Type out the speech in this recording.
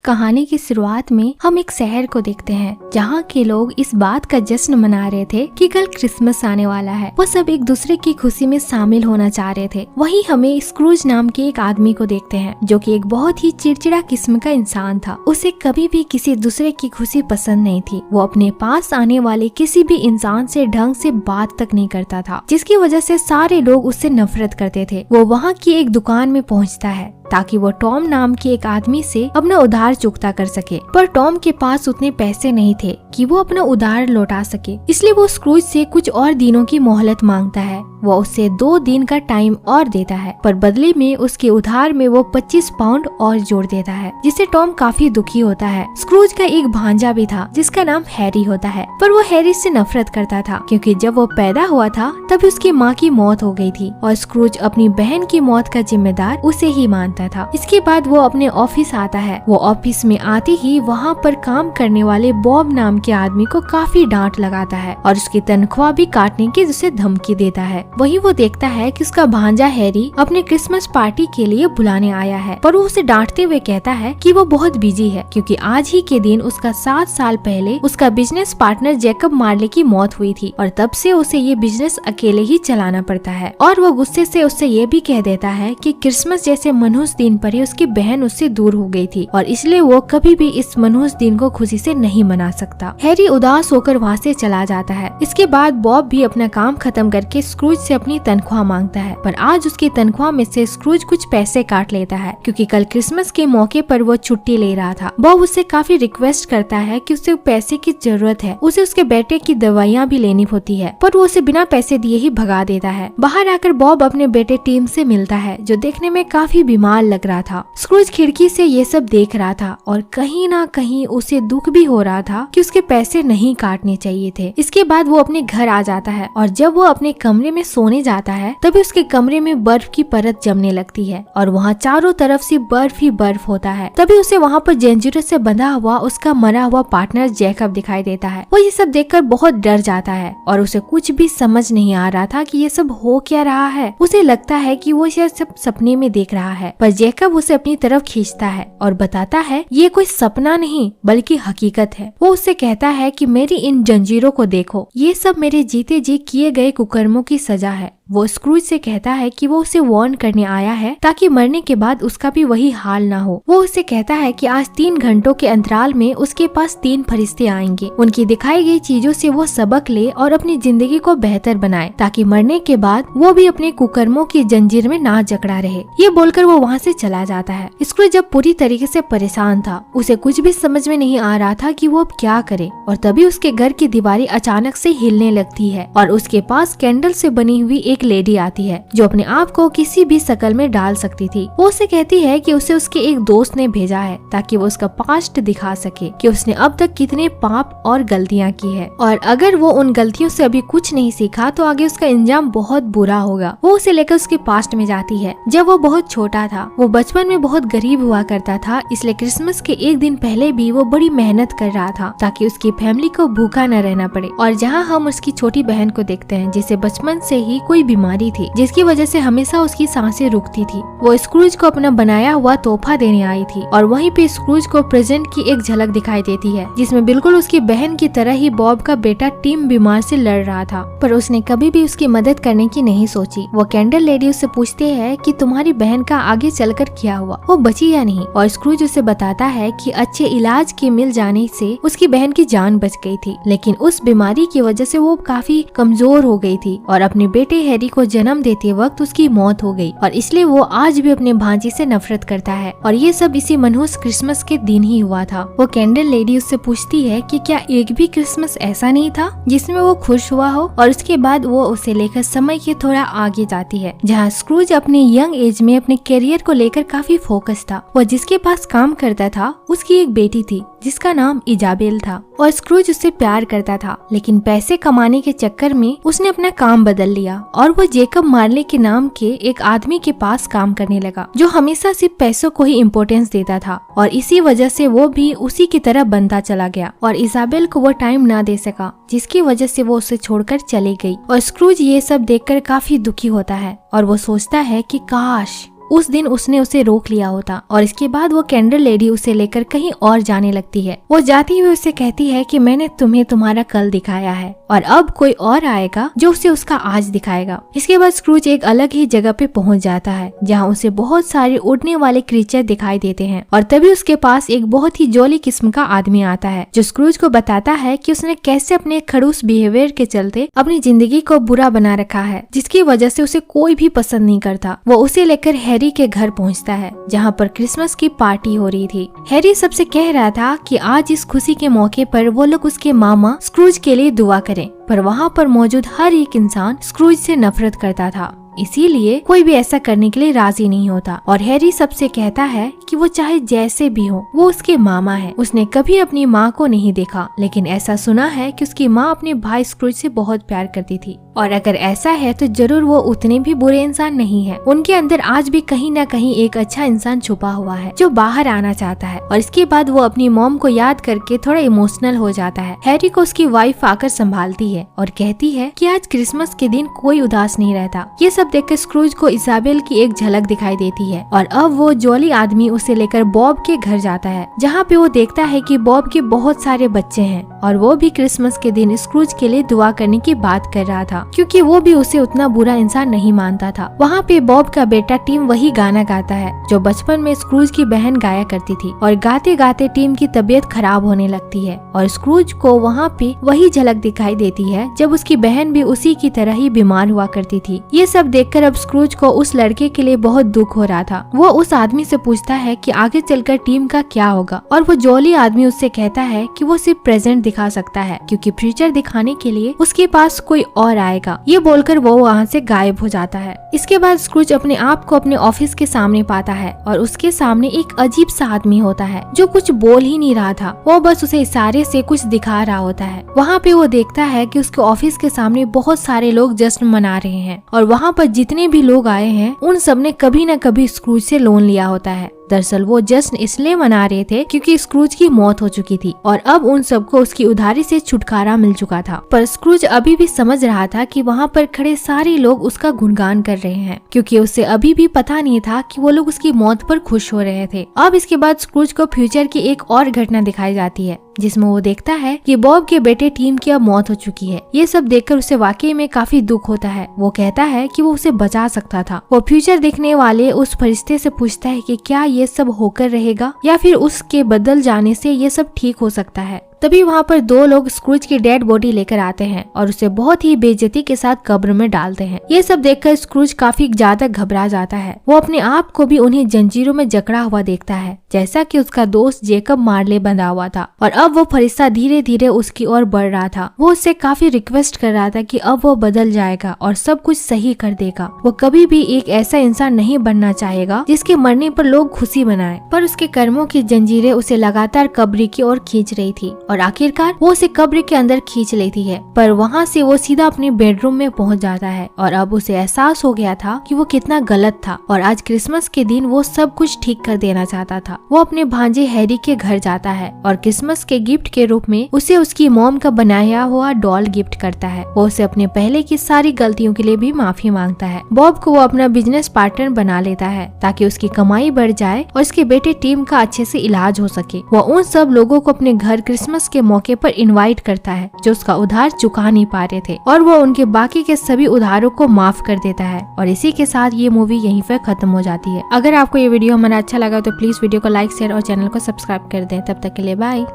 कहानी की शुरुआत में हम एक शहर को देखते हैं जहाँ के लोग इस बात का जश्न मना रहे थे कि कल क्रिसमस आने वाला है। वो सब एक दूसरे की खुशी में शामिल होना चाह रहे थे। वहीं हमें स्क्रूज नाम के एक आदमी को देखते हैं जो कि एक बहुत ही चिड़चिड़ा किस्म का इंसान था। उसे कभी भी किसी दूसरे की खुशी पसंद नहीं थी। वो अपने पास आने वाले किसी भी इंसान से ढंग से बात तक नहीं करता था, जिसकी वजह से सारे लोग उससे नफरत करते थे। वो वहाँ की एक दुकान में पहुँचता है ताकि वो टॉम नाम के एक आदमी से अपना उधार चुकता कर सके, पर टॉम के पास उतने पैसे नहीं थे कि वो अपना उधार लौटा सके। इसलिए वो स्क्रूज से कुछ और दिनों की मोहलत मांगता है। वो उससे 2 दिन का टाइम और देता है, पर बदले में उसके उधार में वो 25 पाउंड और जोड़ देता है, जिससे टॉम काफी दुखी होता है। स्क्रूज का एक भांजा भी था जिसका नाम हैरी होता है, पर वो हैरी से नफरत करता था क्योंकि जब वो पैदा हुआ था तभी उसकी माँ की मौत हो गई थी और स्क्रूज अपनी बहन की मौत का जिम्मेदार उसे ही मानता था। इसके बाद वो अपने ऑफिस आता है। वो ऑफिस में आते ही वहाँ पर काम करने वाले बॉब नाम के आदमी को काफी डांट लगाता है और उसकी तनख्वाह भी काटने की उसे धमकी देता है। वहीं वो देखता है कि उसका भांजा हैरी अपने क्रिसमस पार्टी के लिए बुलाने आया है, पर वो उसे डांटते हुए कहता है कि वो बहुत बिजी है क्योंकि आज ही के दिन उसका 7 साल पहले उसका बिजनेस पार्टनर जैकब मार्ले की मौत हुई थी और तब से उसे ये बिजनेस अकेले ही चलाना पड़ता है। और वो गुस्से से उससे ये भी कह देता है कि क्रिसमस जैसे मनहूस दिन पर ही उसकी बहन उससे दूर हो गई थी और इसलिए वो कभी भी इस मनहूस दिन को खुशी से नहीं मना सकता। हैरी उदास होकर वहाँ से चला जाता है। इसके बाद बॉब भी अपना काम खत्म करके स्क्रूज से अपनी तनख्वाह मांगता है, पर आज उसकी तनख्वाह में से स्क्रूज कुछ पैसे काट लेता है क्योंकि कल क्रिसमस के मौके पर वो छुट्टी ले रहा था। बॉब उससे काफी रिक्वेस्ट करता है कि उसे पैसे की जरूरत है, उसे उसके बेटे की दवाइयाँ भी लेनी होती है, पर वो उसे बिना पैसे दिए ही भगा देता है। बाहर आकर बॉब अपने बेटे टीम से मिलता है जो देखने में काफी बीमार लग रहा था। स्क्रूज खिड़की से ये सब देख रहा था और कहीं ना कहीं उसे दुख भी हो रहा था कि उसके पैसे नहीं काटने चाहिए थे। इसके बाद वो अपने घर आ जाता है और जब वो अपने कमरे में सोने जाता है तभी उसके कमरे में बर्फ की परत जमने लगती है और वहाँ चारों तरफ से बर्फ ही बर्फ होता है। तभी उसे वहाँ पर जंजीरों से बंधा हुआ उसका मरा हुआ पार्टनर जैकब दिखाई देता है। वो ये सब देखकर बहुत डर जाता है और उसे कुछ भी समझ नहीं आ रहा था कि ये सब हो क्या रहा है। उसे लगता है कि वो ये सब सपने में देख रहा है, पर जैकब उसे अपनी तरफ खींचता है और बताता है ये कोई सपना नहीं बल्कि हकीकत है। वो उससे कहता है कि मेरी इन जंजीरों को देखो, ये सब मेरे जीते जी किए गए कुकर्मों की सजा है। वो स्क्रूज से कहता है कि वो उसे वार्न करने आया है ताकि मरने के बाद उसका भी वही हाल ना हो। वो उससे कहता है कि आज 3 घंटों के अंतराल में उसके पास 3 फरिश्ते आएंगे। उनकी दिखाई गई चीजों से वो सबक ले और अपनी जिंदगी को बेहतर बनाए ताकि मरने के बाद वो भी अपने कुकर्मों की जंजीर में ना जकड़ा रहे। ये बोलकर वो वहाँ से चला जाता है। स्क्रूज जब पूरी तरीके से परेशान था, उसे कुछ भी समझ में नहीं आ रहा था कि वो अब क्या करे, और तभी उसके घर की दीवारें अचानक से हिलने लगती है और उसके पास कैंडल से बनी हुई एक लेडी आती है जो अपने आप को किसी भी शक्ल में डाल सकती थी। वो उसे कहती है कि उसे उसके एक दोस्त ने भेजा है ताकि वो उसका पास्ट दिखा सके कि उसने अब तक कितने पाप और गलतियां की है, और अगर वो उन गलतियों से अभी कुछ नहीं सीखा तो आगे उसका इंजाम बहुत बुरा होगा। वो उसे लेकर उसके पास्ट में जाती है। जब वो बहुत छोटा था, वो बचपन में बहुत गरीब हुआ करता था, इसलिए क्रिसमस के एक दिन पहले भी वो बड़ी मेहनत कर रहा था ताकि उसकी फैमिली को भूखा न रहना पड़े। और जहाँ हम उसकी छोटी बहन को देखते हैं जिसे बचपन से ही कोई बीमारी थी जिसकी वजह से हमेशा उसकी सांसें रुकती थी। वो स्क्रूज को अपना बनाया हुआ तोहफा देने आई थी और वहीं पे स्क्रूज को प्रेजेंट की एक झलक दिखाई देती है जिसमें बिल्कुल उसकी बहन की तरह ही बॉब का बेटा टीम बीमार से लड़ रहा था, पर उसने कभी भी उसकी मदद करने की नहीं सोची। वो कैंडल लेडी उससे पूछती है कि तुम्हारी बहन का आगे चलकर क्या हुआ, वो बची या नहीं, और स्क्रूज उसे बताता है कि अच्छे इलाज के मिल जाने से उसकी बहन की जान बच गई थी, लेकिन उस बीमारी की वजह से वो काफी कमजोर हो गई थी और अपने बेटे हैरी को जन्म देते वक्त उसकी मौत हो गई और इसलिए वो आज भी अपने भांजी से नफरत करता है। और ये सब इसी मनहूस क्रिसमस के दिन ही हुआ था। वो कैंडल लेडी उससे पूछती है कि क्या एक भी क्रिसमस ऐसा नहीं था जिसमें वो खुश हुआ हो, और उसके बाद वो उसे लेकर समय के थोड़ा आगे जाती है जहाँ स्क्रूज अपने यंग एज में अपने करियर को लेकर काफी फोकस था। वो जिसके पास काम करता था उसकी एक बेटी थी जिसका नाम इजाबेल था और स्क्रूज उससे प्यार करता था, लेकिन पैसे कमाने के चक्कर में उसने अपना काम बदल लिया और वो जैकब मार्ले के नाम के एक आदमी के पास काम करने लगा जो हमेशा सिर्फ पैसों को ही इम्पोर्टेंस देता था, और इसी वजह से वो भी उसी की तरह बनता चला गया और इजाबेल को वो टाइम ना दे सका जिसकी वजह से वो उसे छोड़कर चली गई। और स्क्रूज ये सब देखकर काफी दुखी होता है और वो सोचता है कि काश उस दिन उसने उसे रोक लिया होता और इसके बाद वो कैंडल लेडी उसे लेकर कहीं और जाने लगती है। वो जाती हुई उसे कहती है कि मैंने तुम्हें तुम्हारा कल दिखाया है और अब कोई और आएगा जो उसे उसका आज दिखाएगा। इसके बाद स्क्रूज एक अलग ही जगह पे पहुंच जाता है जहाँ उसे बहुत सारे उड़ने वाले क्रीचर दिखाई देते हैं और तभी उसके पास एक बहुत ही जॉली किस्म का आदमी आता है जो स्क्रूज को बताता है कि उसने कैसे अपने खड़ूस बिहेवियर के चलते अपनी जिंदगी को बुरा बना रखा है, जिसकी वजह से उसे कोई भी पसंद नहीं करता। वो उसे लेकर हैरी के घर पहुंचता है जहां पर क्रिसमस की पार्टी हो रही थी। हैरी सबसे कह रहा था कि आज इस खुशी के मौके पर वो लोग उसके मामा स्क्रूज के लिए दुआ करें, पर वहाँ पर मौजूद हर एक इंसान स्क्रूज से नफरत करता था, इसीलिए कोई भी ऐसा करने के लिए राजी नहीं होता। और हैरी सबसे कहता है कि वो चाहे जैसे भी हो वो उसके मामा है। उसने कभी अपनी माँ को नहीं देखा, लेकिन ऐसा सुना है कि उसकी माँ अपने भाई स्क्रूज से बहुत प्यार करती थी और अगर ऐसा है तो जरूर वो उतने भी बुरे इंसान नहीं है। उनके अंदर आज भी कहीं न कहीं एक अच्छा इंसान छुपा हुआ है जो बाहर आना चाहता है। और इसके बाद वो अपनी मॉम को याद करके थोड़ा इमोशनल हो जाता है। हैरी को उसकी वाइफ आकर संभालती है और कहती है कि आज क्रिसमस के दिन कोई उदास नहीं रहता। ये सब देखकर स्क्रूज को इजाबेल की एक झलक दिखाई देती है और अब वो जॉली आदमी उसे लेकर बॉब के घर जाता है जहाँ पे वो देखता है कि बॉब के बहुत सारे बच्चे हैं और वो भी क्रिसमस के दिन स्क्रूज के लिए दुआ करने की बात कर रहा था क्योंकि वो भी उसे उतना बुरा इंसान नहीं मानता था। वहाँ पे बॉब का बेटा टीम वही गाना गाता है जो बचपन में स्क्रूज की बहन गाया करती थी और गाते गाते टीम की तबीयत खराब होने लगती है और स्क्रूज को वहाँ पे वही झलक दिखाई देती है जब उसकी बहन भी उसी की तरह ही बीमार हुआ करती थी। ये सब देखकर अब स्क्रूज को उस लड़के के लिए बहुत दुख हो रहा था। वो उस आदमी से पूछता है कि आगे चलकर टीम का क्या होगा और वो जॉली आदमी उससे कहता है कि वो सिर्फ प्रेजेंट दिखा सकता है क्योंकि फ्यूचर दिखाने के लिए उसके पास कोई और आएगा। ये बोलकर वो वहाँ से गायब हो जाता है। इसके बाद स्क्रूज अपने आप को अपने ऑफिस के सामने पाता है और उसके सामने एक अजीब सा आदमी होता है जो कुछ बोल ही नहीं रहा था, वो बस उसे इशारे से कुछ दिखा रहा होता है। वहाँ पे वो देखता है कि उसके ऑफिस के सामने बहुत सारे लोग जश्न मना रहे हैं और वहाँ पर जितने भी लोग आए हैं उन सब ने कभी न कभी स्क्रूज से लोन लिया होता है। दरअसल वो जश्न इसलिए मना रहे थे क्योंकि स्क्रूज की मौत हो चुकी थी और अब उन सबको उसकी उधारी से छुटकारा मिल चुका था। पर स्क्रूज अभी भी समझ रहा था कि वहाँ पर खड़े सारे लोग उसका गुणगान कर रहे हैं क्योंकि उसे अभी भी पता नहीं था कि वो लोग उसकी मौत पर खुश हो रहे थे। अब इसके बाद स्क्रूज को फ्यूचर की एक और घटना दिखाई जाती है जिसमें वो देखता है कि बॉब के बेटे टीम की अब मौत हो चुकी है। ये सब देखकर उसे वाकई में काफी दुख होता है। वो कहता है कि वो उसे बचा सकता था। वो फ्यूचर देखने वाले उस फरिश्ते से पूछता है कि क्या ये सब होकर रहेगा या फिर उसके बदल जाने से ये सब ठीक हो सकता है। तभी वहाँ पर दो लोग स्क्रूज की डेड बॉडी लेकर आते हैं और उसे बहुत ही बेइज्जती के साथ कब्र में डालते हैं। ये सब देखकर स्क्रूज काफी ज्यादा घबरा जाता है। वो अपने आप को भी उन्हीं जंजीरों में जकड़ा हुआ देखता है जैसा कि उसका दोस्त जेकब मार्ले बंधा हुआ था और अब वो फरिश्ता धीरे धीरे उसकी ओर बढ़ रहा था। वो उससे काफी रिक्वेस्ट कर रहा था कि अब वो बदल जाएगा और सब कुछ सही कर देगा। वो कभी भी एक ऐसा इंसान नहीं बनना चाहेगा जिसके मरने पर लोग खुशी मनाएं। पर उसके कर्मों की जंजीरें उसे लगातार कब्र की ओर खींच रही थी और आखिरकार वो उसे कब्र के अंदर खींच लेती है। पर वहाँ से वो सीधा अपने बेडरूम में पहुँच जाता है और अब उसे एहसास हो गया था कि वो कितना गलत था और आज क्रिसमस के दिन वो सब कुछ ठीक कर देना चाहता था। वो अपने भांजे हैरी के घर जाता है और क्रिसमस के गिफ्ट के रूप में उसे उसकी मॉम का बनाया हुआ डॉल गिफ्ट करता है। वो उसे अपने पहले की सारी गलतियों के लिए भी माफी मांगता है। बॉब को वो अपना बिजनेस पार्टनर बना लेता है ताकि उसकी कमाई बढ़ जाए और उसके बेटे टीम का अच्छे से इलाज हो सके। वो उन सब लोगों को अपने घर क्रिसमस के मौके पर इनवाइट करता है जो उसका उधार चुका नहीं पा रहे थे और वो उनके बाकी के सभी उधारों को माफ कर देता है। और इसी के साथ ये मूवी यहीं पर खत्म हो जाती है। अगर आपको ये वीडियो हमारा अच्छा लगा तो प्लीज वीडियो को लाइक शेयर और चैनल को सब्सक्राइब कर दें। तब तक के लिए बाय।